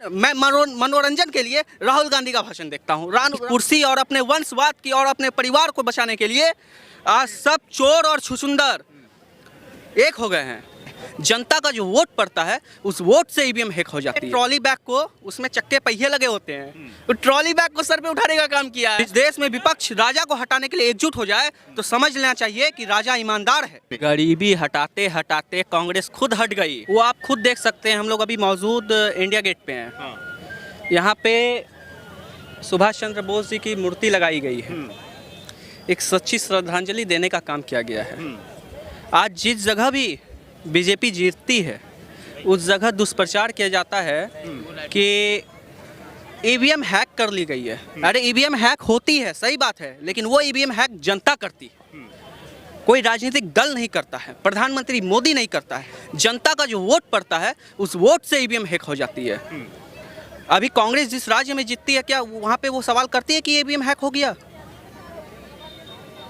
मैं मनोरंजन के लिए राहुल गांधी का भाषण देखता हूँ। कुर्सी और अपने वंशवाद की और अपने परिवार को बचाने के लिए आज सब चोर और छुछुंदर एक हो गए हैं। जनता का जो वोट पड़ता है उस वोट से ईवीएम हैक हो जाती है। ट्रॉली बैग को उसमें चक्के पहिए लगे होते हैं, तो ट्रॉली बैग को सर पे उठाने का काम किया है। इस देश में विपक्ष राजा को हटाने के लिए एकजुट हो जाए तो समझ लेना चाहिए कि राजा ईमानदार है। गरीबी हटाते हटाते कांग्रेस खुद हट गई। वो आप खुद देख सकते हैं। हम लोग अभी मौजूद इंडिया गेट पे हैं। यहाँ पे सुभाष चंद्र बोस जी की मूर्ति लगाई गई है। एक सच्ची श्रद्धांजलि देने का काम किया गया है। आज जिस जगह भी बीजेपी जीतती है उस जगह दुष्प्रचार किया जाता है कि ईवीएम हैक कर ली गई है। अरे ईवीएम हैक होती है, सही बात है, लेकिन वो ईवीएम हैक जनता करती है, कोई राजनीतिक दल नहीं करता है, प्रधानमंत्री मोदी नहीं करता है। जनता का जो वोट पड़ता है उस वोट से ईवीएम हैक हो जाती है। अभी कांग्रेस जिस राज्य में जीतती है, क्या वहाँ पे वो सवाल करती है कि ईवीएम हैक हो गया?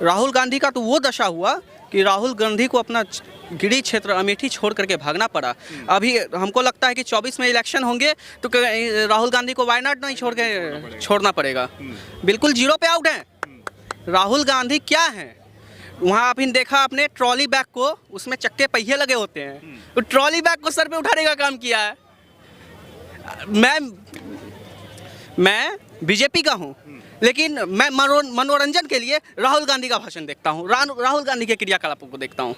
राहुल गांधी का तो वो दशा हुआ कि राहुल गांधी को अपना गिरी क्षेत्र अमेठी छोड़ करके भागना पड़ा। अभी हमको लगता है कि 24 में इलेक्शन होंगे तो राहुल गांधी को वायनाड नहीं छोड़ना पड़ेगा। बिल्कुल जीरो पे आउट हैं राहुल गांधी। क्या है वहाँ आपने देखा आपने ट्रॉली बैग को उसमें चक्के पहिए लगे होते हैं, तो ट्रॉली बैग को सर पे उठाने का काम किया है। मैं बीजेपी का हूँ, लेकिन मैं मनोरंजन के लिए राहुल गांधी का भाषण देखता हूँ, राहुल गांधी के क्रियाकलापों को देखता हूँ।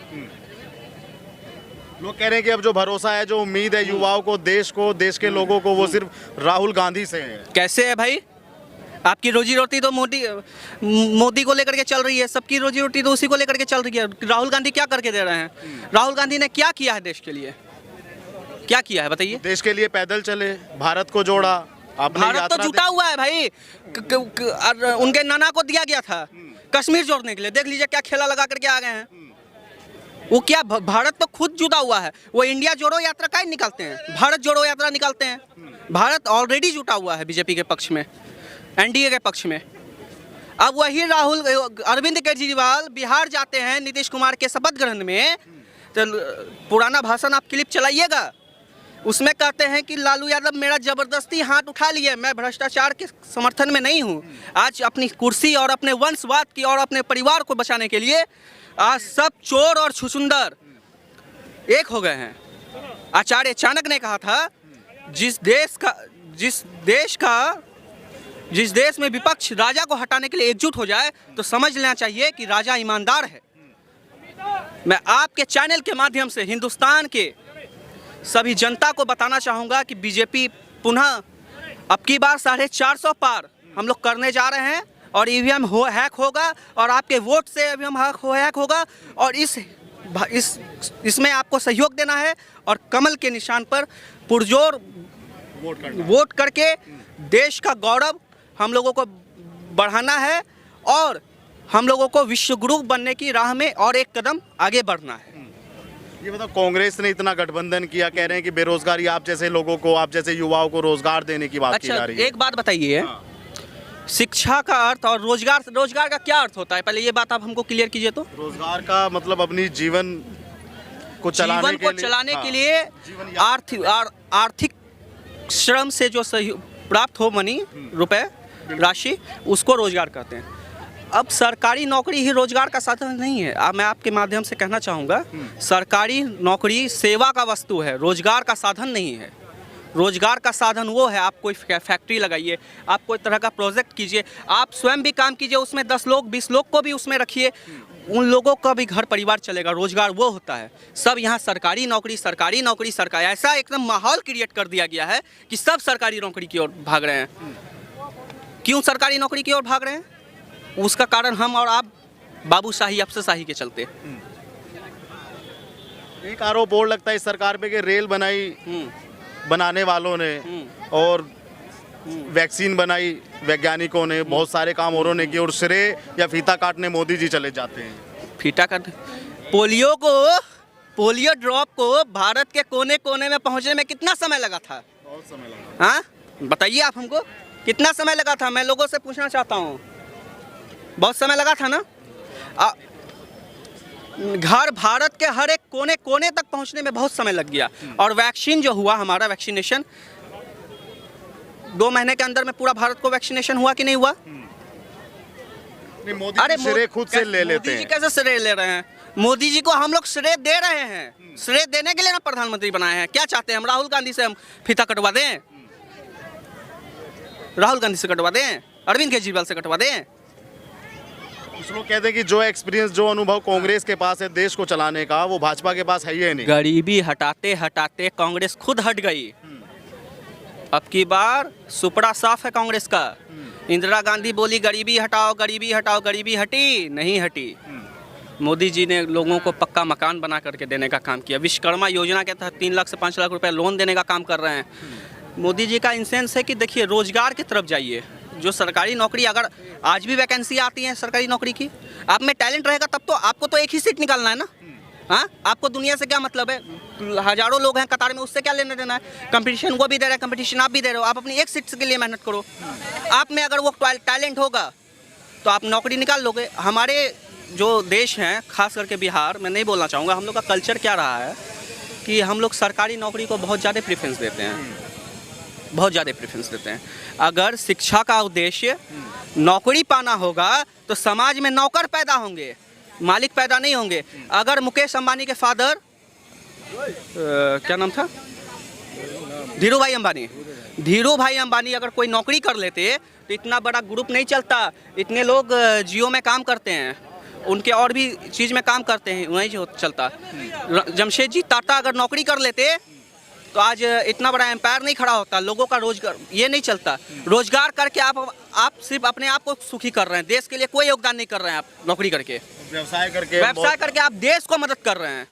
लोग कह रहे हैं कि अब जो भरोसा है, जो उम्मीद है युवाओं को, देश के लोगों को, वो सिर्फ राहुल गांधी से है। कैसे है भाई? आपकी रोजी रोटी तो मोदी को लेकर के चल रही है, सबकी रोजी रोटी तो उसी को लेकर के चल रही है। राहुल गांधी क्या करके दे रहे हैं? राहुल गांधी ने क्या किया है देश के लिए? क्या किया है बताइए? देश के लिए पैदल चले, भारत को जोड़ा। भारत तो जुटा हुआ है भाई। उनके नाना को दिया गया था कश्मीर जोड़ने के लिए, देख लीजिए क्या खेला लगा करके आ गए हैं। वो क्या, भारत तो खुद जुटा हुआ है। वो इंडिया जोड़ो यात्रा का ही निकालते हैं, भारत जोड़ो यात्रा निकालते हैं। भारत ऑलरेडी जुटा हुआ है बीजेपी के पक्ष में, एनडीए के पक्ष में। अब वही अरविंद केजरीवाल बिहार जाते हैं नीतीश कुमार के शपथ ग्रहण में, तो पुराना भाषण आप क्लिप चलाइएगा, उसमें कहते हैं कि लालू यादव मेरा जबरदस्ती हाथ उठा लिए, मैं भ्रष्टाचार के समर्थन में नहीं हूँ। आज अपनी कुर्सी और अपने वंशवाद की और अपने परिवार को बचाने के लिए आज सब चोर और छुछुंदर एक हो गए हैं। आचार्य चाणक्य ने कहा था, जिस देश में विपक्ष राजा को हटाने के लिए एकजुट हो जाए तो समझ लेना चाहिए कि राजा ईमानदार है। मैं आपके चैनल के माध्यम से हिंदुस्तान के सभी जनता को बताना चाहूँगा कि बीजेपी पुनः अब की बार 450 पार हम लोग करने जा रहे हैं और ईवीएम हैक होगा और आपके वोट से ईवीएम हैक होगा। और इसमें आपको सहयोग देना है और कमल के निशान पर पुरजोर वोट करके देश का गौरव हम लोगों को बढ़ाना है और हम लोगों को विश्व गुरु बनने की राह में और एक कदम आगे बढ़ना है। ये बताओ, कांग्रेस ने इतना गठबंधन किया, कह रहे हैं कि बेरोजगारी, आप जैसे लोगों को, आप जैसे युवाओं को रोजगार देने की बात की जा रही है। एक बात बताइए, शिक्षा का अर्थ और रोजगार का क्या अर्थ होता है? पहले ये बात आप हमको क्लियर कीजिए। तो रोजगार का मतलब अपनी जीवन को चलाने के लिए आर्थिक श्रम से जो प्राप्त हो मनी, रुपए, राशि, उसको रोजगार कहते हैं। अब सरकारी नौकरी ही रोजगार का साधन नहीं है। मैं आपके माध्यम से कहना चाहूँगा, सरकारी नौकरी सेवा का वस्तु है, रोजगार का साधन नहीं है। रोजगार का साधन वो है, आप कोई फैक्ट्री लगाइए, आप कोई तरह का प्रोजेक्ट कीजिए, आप स्वयं भी काम कीजिए, उसमें 10 लोग 20 लोग को भी उसमें रखिए, उन लोगों का भी घर परिवार चलेगा। रोजगार वो होता है। सब यहाँ सरकारी नौकरी, ऐसा एकदम माहौल क्रिएट कर दिया गया है कि सब सरकारी नौकरी की ओर भाग रहे हैं। क्यों सरकारी नौकरी की ओर भाग रहे हैं? उसका कारण हम और आप बाबूशाही, अफसरशाही के चलते। एक आरोप और लगता है इस सरकार पे कि रेल बनाने वालों ने और वैक्सीन बनाई वैज्ञानिकों ने, बहुत सारे काम औरों ने किए और श्रेय या फीता काटने मोदी जी चले जाते हैं। फीता काट पोलियो ड्रॉप को भारत के कोने कोने में पहुंचने में कितना समय लगा था? बहुत समय लगा। हाँ बताइए आप हमको, कितना समय लगा था? मैं लोगों से पूछना चाहता हूँ। बहुत समय लगा था ना? घर भारत के हर एक कोने कोने तक पहुंचने में बहुत समय लग गया। और वैक्सीन जो हुआ, हमारा वैक्सीनेशन 2 महीने के अंदर में पूरा भारत को वैक्सीनेशन हुआ कि नहीं हुआ? नहीं, मोदी जी श्रेय खुद से ले लेते मोदी जी हैं। कैसे श्रेय ले रहे हैं? मोदी जी को हम लोग श्रेय दे रहे हैं। श्रेय देने के लिए ना प्रधानमंत्री बनाए हैं। क्या चाहते हैं हम? राहुल गांधी से हम फीता कटवा दें? राहुल गांधी से कटवा दें? अरविंद केजरीवाल से कटवा दें? कुछ लोग कहते हैं कि जो एक्सपीरियंस, जो अनुभव कांग्रेस के पास है देश को चलाने का, वो भाजपा के पास है ही नहीं। गरीबी हटाते हटाते कांग्रेस खुद हट गई। अब की बार सुपड़ा साफ है कांग्रेस का। इंदिरा गांधी बोली गरीबी हटाओ, गरीबी हटाओ, गरीबी हटी नहीं हटी। मोदी जी ने लोगों को पक्का मकान बना करके देने का काम किया। विश्वकर्मा योजना के तहत 3 लाख से 5 लाख रुपए लोन देने का काम कर रहे हैं। मोदी जी का इंसेंस है कि देखिए रोजगार की तरफ जाइए। जो सरकारी नौकरी, अगर आज भी वैकेंसी आती है सरकारी नौकरी की, आप में टैलेंट रहेगा तब तो आपको तो एक ही सीट निकालना है ना। हाँ, आपको दुनिया से क्या मतलब है? हजारों लोग हैं कतार में, उससे क्या लेना देना है? कंपटीशन वो भी दे रहा है, कंपटीशन आप भी दे रहे हो। आप अपनी एक सीट के लिए मेहनत करो। आप में अगर वो टैलेंट होगा तो आप नौकरी निकाल लोगे। हमारे जो देश हैं, खास करके बिहार, मैं नहीं बोलना चाहूँगा, हम लोग का कल्चर क्या रहा है कि हम लोग सरकारी नौकरी को बहुत ज़्यादा प्रेफरेंस देते हैं, बहुत ज़्यादा प्रेफरेंस देते हैं। अगर शिक्षा का उद्देश्य नौकरी पाना होगा तो समाज में नौकर पैदा होंगे, मालिक पैदा नहीं होंगे। अगर मुकेश अंबानी के फादर क्या नाम था, धीरू भाई अंबानी अगर कोई नौकरी कर लेते तो इतना बड़ा ग्रुप नहीं चलता। इतने लोग जियो में काम करते हैं, उनके और भी चीज़ में काम करते हैं, वही जो चलता। जमशेदजी टाटा अगर नौकरी कर लेते तो आज इतना बड़ा एम्पायर नहीं खड़ा होता। लोगों का रोजगार ये नहीं चलता। रोजगार करके आप सिर्फ अपने आप को सुखी कर रहे हैं, देश के लिए कोई योगदान नहीं कर रहे हैं। आप नौकरी करके, व्यवसाय करके आप देश को मदद कर रहे हैं।